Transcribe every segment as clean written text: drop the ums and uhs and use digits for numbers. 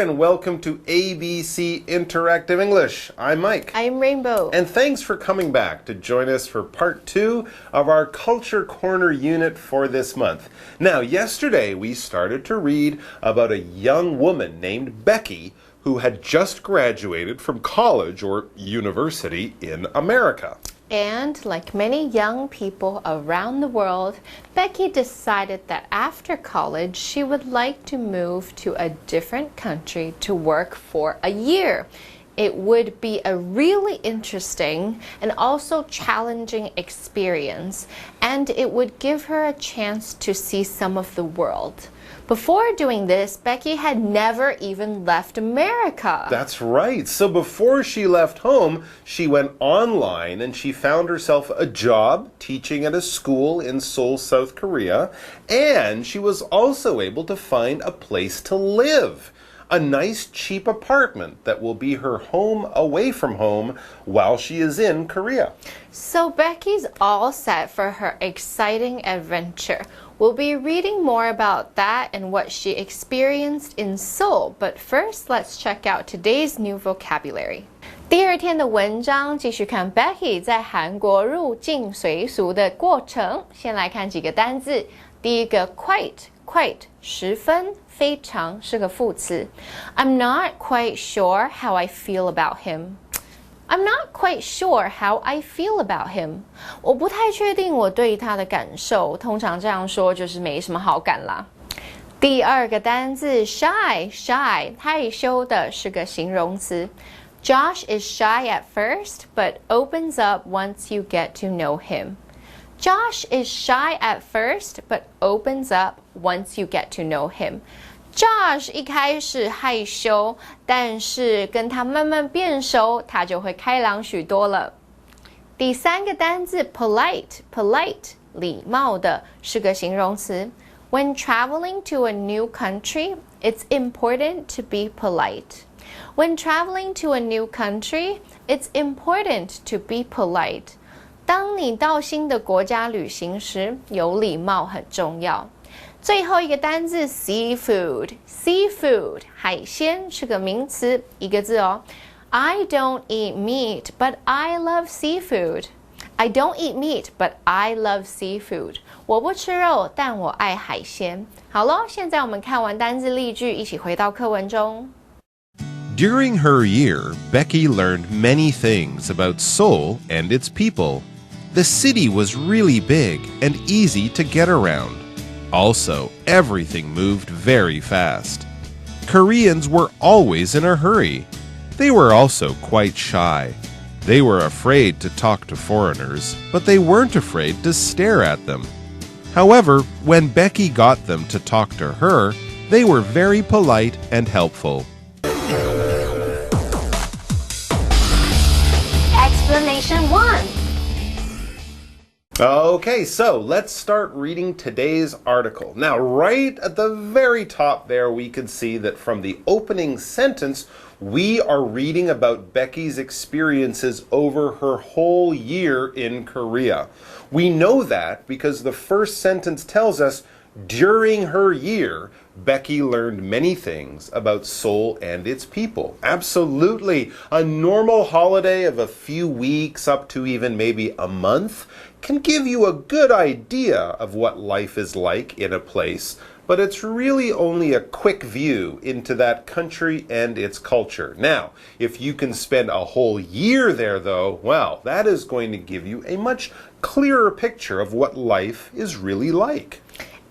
and welcome to ABC Interactive English. I'm Mike. I'm Rainbow. And thanks for coming back to join us for part 2 of our Culture Corner unit for this month. Now, yesterday we started to read about a young woman named Becky who had just graduated from college or university in America. And like many young people around the world, Becky decided that after college she would like to move to a different country to work for a year. It would be a really interesting and also challenging experience, and it would give her a chance to see some of the world. Before doing this, Becky had never even left America. That's right. So before she left home, she went online and she found herself a job teaching at a school in Seoul, South Korea, and she was also able to find a place to live. A nice cheap apartment that will be her home away from home while she is in Korea. So Becky's all set for her exciting adventure. We'll be reading more about that and what she experienced in Seoul. But first, let's check out today's new vocabulary. 第二天的文章继续看 Becky 在韩国入境随俗的过程。先来看几个单字。第一个 quite 十分非常是个副词。I'm not quite sure how I feel about him. I'm not quite sure how I feel about him. 我不太确定我对他的感受，通常这样说就是没什么好感啦。第二个单字 shy 害羞的是个形容词。Josh is shy at first, but opens up once you get to know him. Josh is shy at first, but opens up once you get to know him. Josh 一开始害羞，但是跟他慢慢变熟，他就会开朗许多了。第三个单字 polite 礼貌的是个形容词。When traveling to a new country, it's important to be polite. When traveling to a new country, it's important to be polite. 当你到新的国家旅行时，有礼貌很重要。最后一个单字 seafood 海鲜是个名词，一个字哦。I don't eat meat, but I love seafood. I don't eat meat, but I love seafood. 我不吃肉，但我爱海鲜。好咯，现在我们看完单字例句，一起回到课文中。During her year, Becky learned many things about Seoul and its people. The city was really big and easy to get around. Also, everything moved very fast. Koreans were always in a hurry. They were also quite shy. They were afraid to talk to foreigners, but they weren't afraid to stare at them. However, when Becky got them to talk to her, they were very polite and helpful. Explanation 1. Okay, so let's start reading today's article. Now, right at the very top there, we can see that from the opening sentence, we are reading about Becky's experiences over her whole year in Korea. We know that because the first sentence tells us, during her year, Becky learned many things about Seoul and its people. Absolutely. A normal holiday of a few weeks up to even maybe a month can give you a good idea of what life is like in a place, but it's really only a quick view into that country and its culture. Now, if you can spend a whole year there, though, well, that is going to give you a much clearer picture of what life is really like.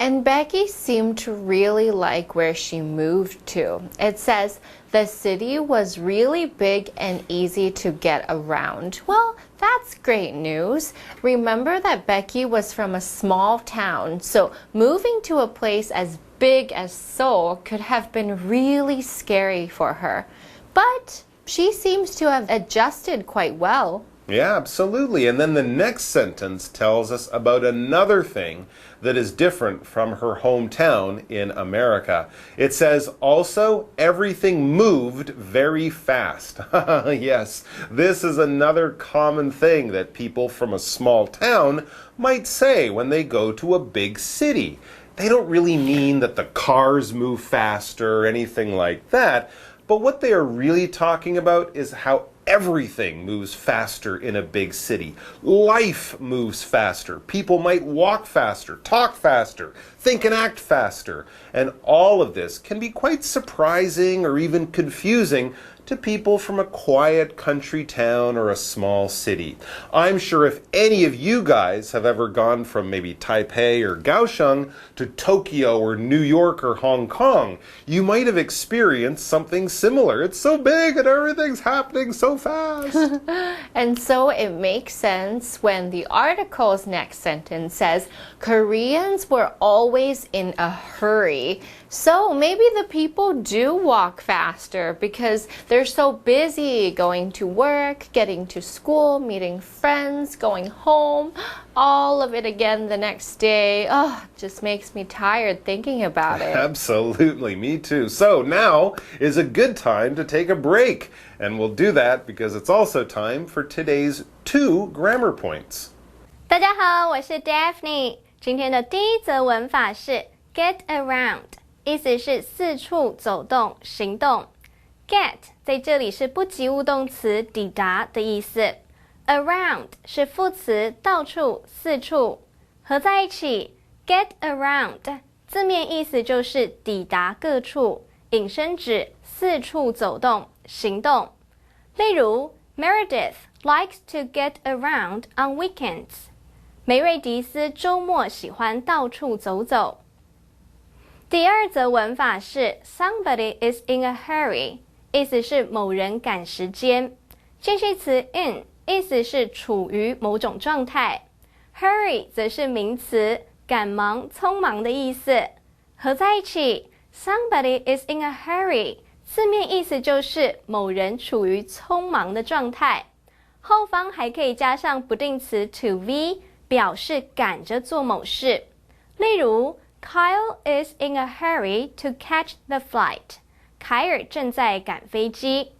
And Becky seemed to really like where she moved to. It says, the city was really big and easy to get around. Well, that's great news. Remember that Becky was from a small town, so moving to a place as big as Seoul could have been really scary for her. But she seems to have adjusted quite well. Yeah, absolutely. And then the next sentence tells us about another thing that is different from her hometown in America. It says, also, everything moved very fast. Yes, this is another common thing that people from a small town might say when they go to a big city. they don't really mean that the cars move faster or anything like that. But what they are really talking about is how everything moves faster in a big city. Life moves faster. People might walk faster, talk faster, think and act faster. And all of this can be quite surprising or even confusing to people from a quiet country town or a small city. I'm sure if any of you guys have ever gone from maybe Taipei or Kaohsiung to Tokyo or New York or Hong Kong, you might have experienced something similar. It's so big and everything's happening so fast. And so it makes sense when the article's next sentence says, Koreans were always in a hurry. So maybe the people do walk faster because they're so busy going to work, getting to school, meeting friends, going home, all of it again the next day. Oh, just makes me tired thinking about it. Absolutely, me too. So now is a good time to take a break. And we'll do that because it's also time for today's 2 grammar points. 大家好，我是 Daphne。今天的第一则文法是 get around， 意思是四处走动、行动。Get 在这里是不及物动词抵达的意思。Around 是副词到处、四处，合在一起 get around 字面意思就是抵达各处，引申指四处走动、行动。例如 Meredith likes to get around on weekends。梅瑞迪斯周末喜欢到处走走。第二则文法是 Somebody is in a hurry， 意思是某人赶时间。介系词 in 意思是处于某种状态 ，hurry 则是名词，赶忙、匆忙的意思。合在一起 ，Somebody is in a hurry， 字面意思就是某人处于匆忙的状态。后方还可以加上不定词 to be， 表示赶着做某事。例如 ，Kyle is in a hurry to catch the flight。凯尔正在赶飞机。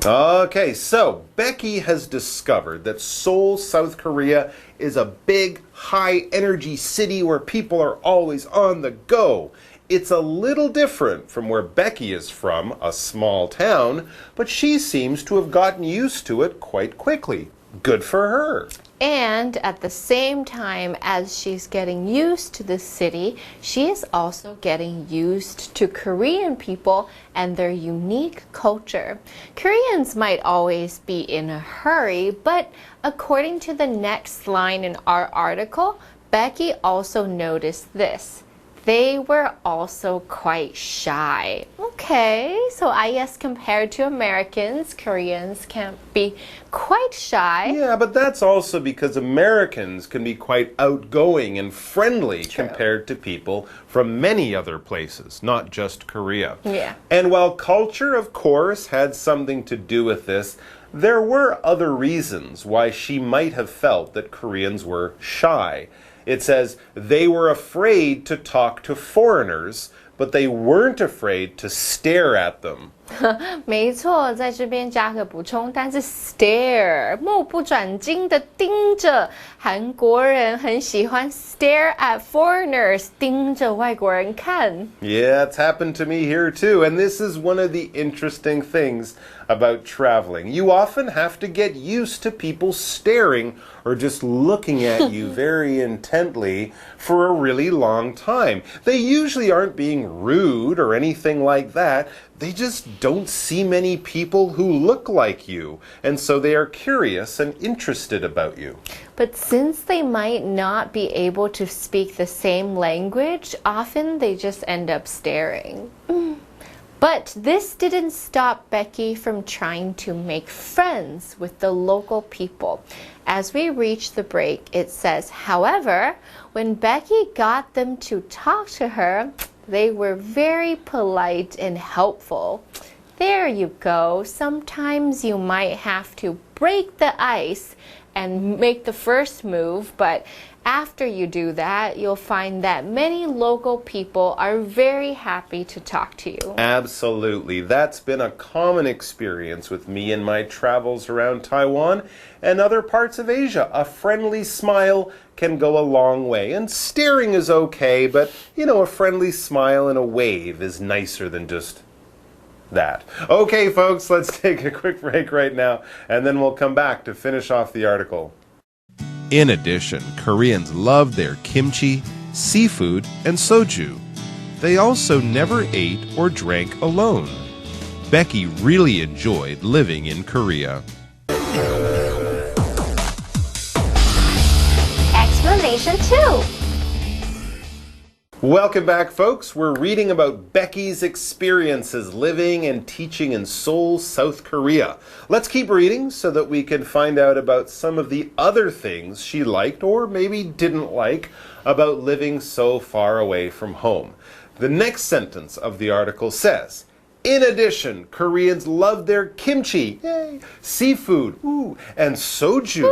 Okay, so Becky has discovered that Seoul, South Korea is a big, high-energy city where people are always on the go. It's a little different from where Becky is from, a small town, but she seems to have gotten used to it quite quickly. Good for her. And at the same time as she's getting used to the city, she is also getting used to Korean people and their unique culture. Koreans might always be in a hurry, but according to the next line in our article, Becky also noticed this. They were also quite shy. Okay, so I guess compared to Americans, Koreans can be quite shy. Yeah, but that's also because Americans can be quite outgoing and friendly compared to people from many other places, not just Korea. Yeah. And while culture, of course, had something to do with this, there were other reasons why she might have felt that Koreans were shy. It says they were afraid to talk to foreigners, but they weren't afraid to stare at them. 没错，在这边加个补充，但是 stare 目不转睛的盯着，韩国人很喜欢 stare at foreigners， 盯着外国人看。Yeah, it's happened to me here too, and this is one of the interesting things about traveling. You often have to get used to people staring or just looking at you very intently for a really long time. They usually aren't being rude or anything like that. They just don't see many people who look like you, and so they are curious and interested about you. But since they might not be able to speak the same language, often they just end up staring. But this didn't stop Becky from trying to make friends with the local people. As we reach the break, it says, however, when Becky got them to talk to her, they were very polite and helpful. There you go. Sometimes you might have to break the ice and make the first move, but after you do that, you'll find that many local people are very happy to talk to you. Absolutely. That's been a common experience with me in my travels around Taiwan and other parts of Asia. A friendly smile can go a long way. And staring is okay, but, a friendly smile and a wave is nicer than just that. Okay, folks, let's take a quick break right now, and then we'll come back to finish off the article. In addition, Koreans love their kimchi, seafood, and soju. They also never ate or drank alone. Becky really enjoyed living in Korea. Explanation 2. Welcome back, folks. We're reading about Becky's experiences living and teaching in Seoul, South Korea. Let's keep reading so that we can find out about some of the other things she liked or maybe didn't like about living so far away from home. The next sentence of the article says, in addition, Koreans love their kimchi, yay, seafood, ooh, and soju.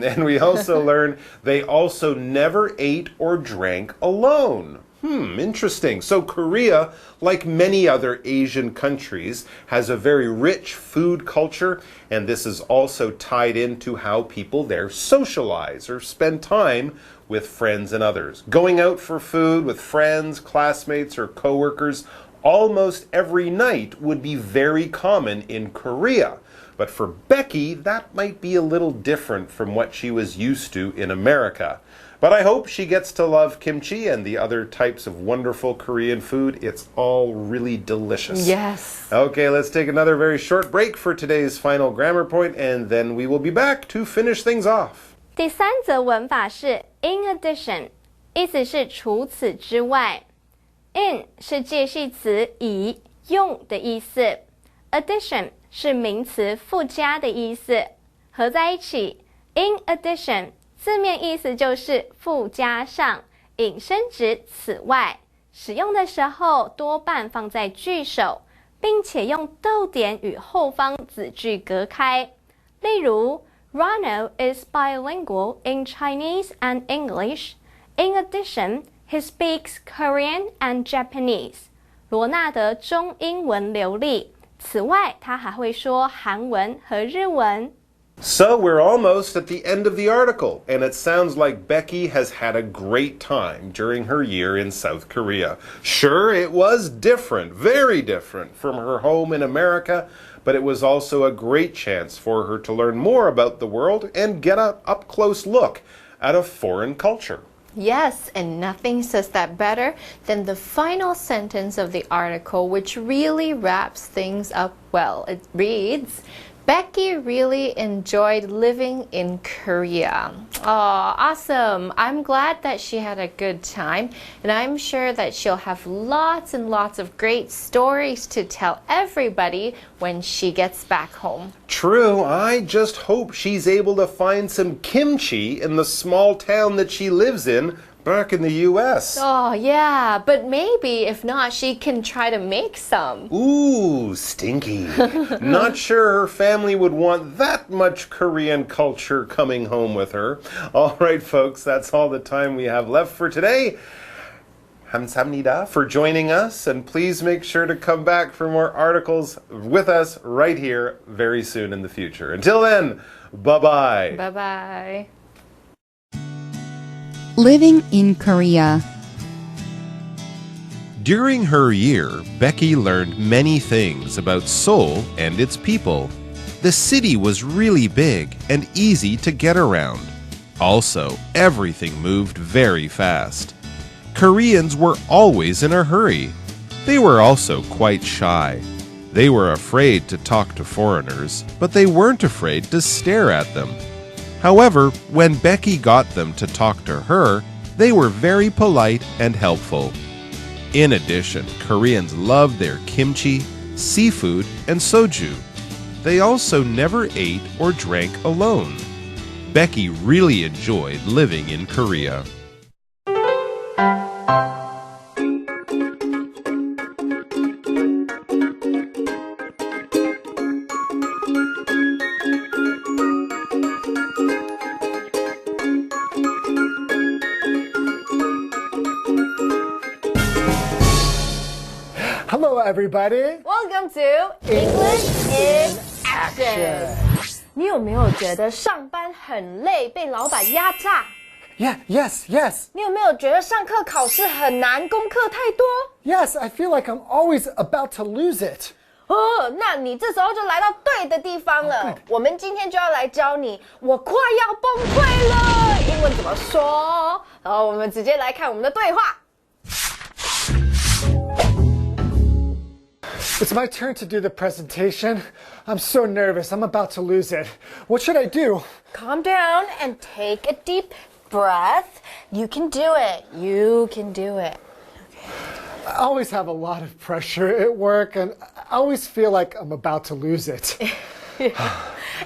And we also learn they also never ate or drank alone. Interesting. So Korea, like many other Asian countries, has a very rich food culture, and this is also tied into how people there socialize or spend time with friends and others. Going out for food with friends, classmates, or coworkers almost every night would be very common in Korea. But for Becky, that might be a little different from what she was used to in America. But I hope she gets to love kimchi and the other types of wonderful Korean food. It's all really delicious. Yes. Okay, let's take another very short break for today's final grammar point, and then we will be back to finish things off. 第三则文法是 in addition， 意思是除此之外。in 是介系词以用的意思 ，addition 是名词附加的意思，合在一起 in addition 字面意思就是附加上，引申指此外，使用的时候多半放在句首，并且用逗点与后方子句隔开。例如 Ronald is bilingual in Chinese and English. In addition, he speaks Korean and Japanese. 罗纳德中英文流利，此外他还会说韩文和日文。So we're almost at the end of the article, and it sounds like Becky has had a great time during her year in South Korea. Sure, it was different, very different from her home in America, but it was also a great chance for her to learn more about the world and get an up-close look at a foreign culture. Yes, and nothing says that better than the final sentence of the article, which really wraps things up well. It reads, Becky really enjoyed living in Korea. Oh, awesome. I'm glad that she had a good time, and I'm sure that she'll have lots and lots of great stories to tell everybody when she gets back home. True, I just hope she's able to find some kimchi in the small town that she lives in back in the U.S. Oh, yeah, but maybe if not, she can try to make some. Ooh, stinky. Not sure her family would want that much Korean culture coming home with her. All right, folks, that's all the time we have left for today. 감사합니다 for joining us, and please make sure to come back for more articles with us right here very soon in the future. Until then, bye-bye. Bye-bye. Living in Korea. During her year, Becky learned many things about Seoul and its people. The city was really big and easy to get around. Also, everything moved very fast. Koreans were always in a hurry. They were also quite shy. They were afraid to talk to foreigners, but they weren't afraid to stare at them. However, when Becky got them to talk to her, they were very polite and helpful. In addition, Koreans love their kimchi, seafood, and soju. They also never ate or drank alone. Becky really enjoyed living in Korea. Hello, everybody. Welcome to English in Action. 你有没有觉得上班很累，被老板压榨？ Yes. 你有没有觉得上课考试很难，功课太多？ Yes, I feel like I'm always about to lose it. 哦，那你这时候就来到对的地方了。我们今天就要来教你，我快要崩溃了，英文怎么说？然后我们直接来看我们的对话。It's my turn to do the presentation. I'm so nervous. I'm about to lose it. What should I do? Calm down and take a deep breath. You can do it. You can do it. I always have a lot of pressure at work, and I always feel like I'm about to lose it.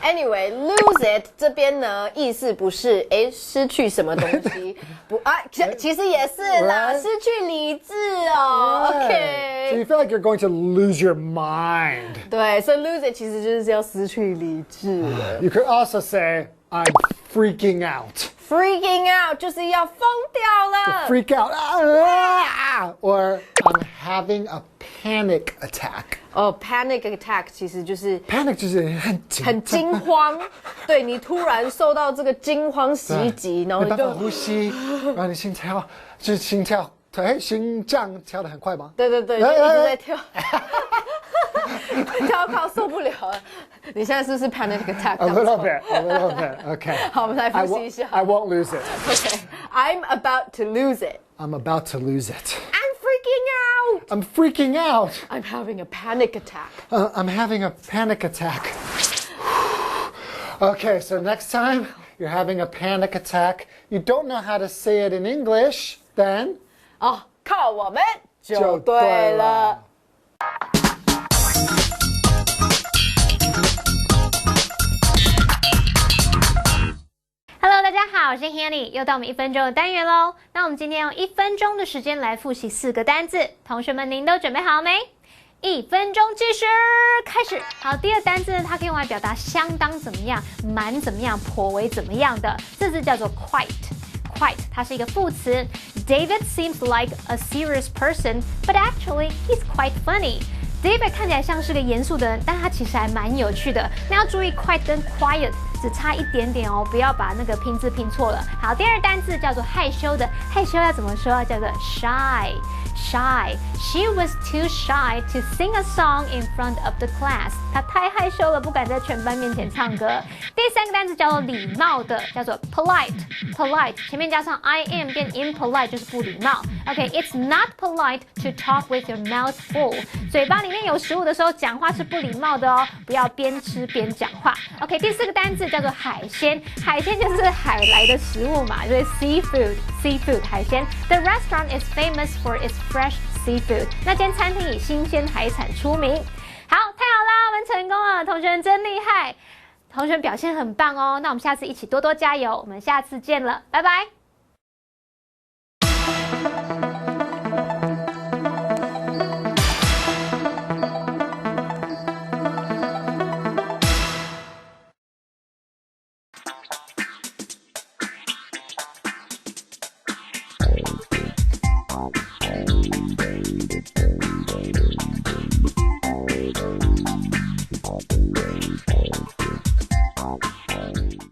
Anyway, lose it 这边呢意思不是失去什么东西，不啊，其实也是啦， Right? 失去理智哦。So OK， you feel like you're going to lose your mind. 对，所以 lose it 其实就是要失去理智了。You could also say, I'm freaking out. Freaking out 就是要疯掉了。 Freak out. Or I'm having a panic attack. 哦 ，panic attack 其实就是 Panic 就是很惊慌，对你突然受到这个惊慌袭击，然后没办法就呼吸，然后你心脏跳得很快吗？对，就一直在跳，跳到受不了了。你现在是不是 panic attack？ A little bit. Okay. 好，我们来复习一下。 I won't lose it. Okay, I'm about to lose it. I'm about to lose it. I'm freaking out. I'm freaking out. I'm having a panic attack. I'm having a panic attack. Okay, so next time you're having a panic attack, you don't know how to say it in English, then 哦，靠我们就对了。Hello， 大家好，我是 Hanny， 又到我们1分钟的单元喽。那我们今天用1分钟的时间来复习4个单字，同学们您都准备好没？1分钟计时开始。好，第二单字呢，它可以用来表达相当怎么样、蛮怎么样、颇为怎么样的，这字叫做 quite。Quite， 它是一个副词。David seems like a serious person, but actually he's quite funny. David 看起来像是个严肃的人，但他其实还蛮有趣的。那要注意 quite 跟 quiet 只差一点点哦，不要把那个拼字拼错了。好，第二单字叫做害羞的，害羞要怎么说？叫做 shy。Shy. She was too shy to sing a song in front of the class. 她太害羞了，不敢在全班面前唱歌。第三个单词叫做礼貌的，叫做 polite。Polite 前面加上 im 变 impolite 就是不礼貌。Okay, it's not polite to talk with your mouth full. 嘴巴里面有食物的时候讲话是不礼貌的哦，不要边吃边讲话。OK， 第四个单字叫做海鲜，海鲜就是海来的食物嘛，就是 seafood 海鲜。The restaurant is famous for its fresh seafood. 那间餐厅以新鲜海产出名。好，太好啦，我们成功了，同学们真厉害，同学们表现很棒哦。那我们下次一起多多加油，我们下次见了，拜拜。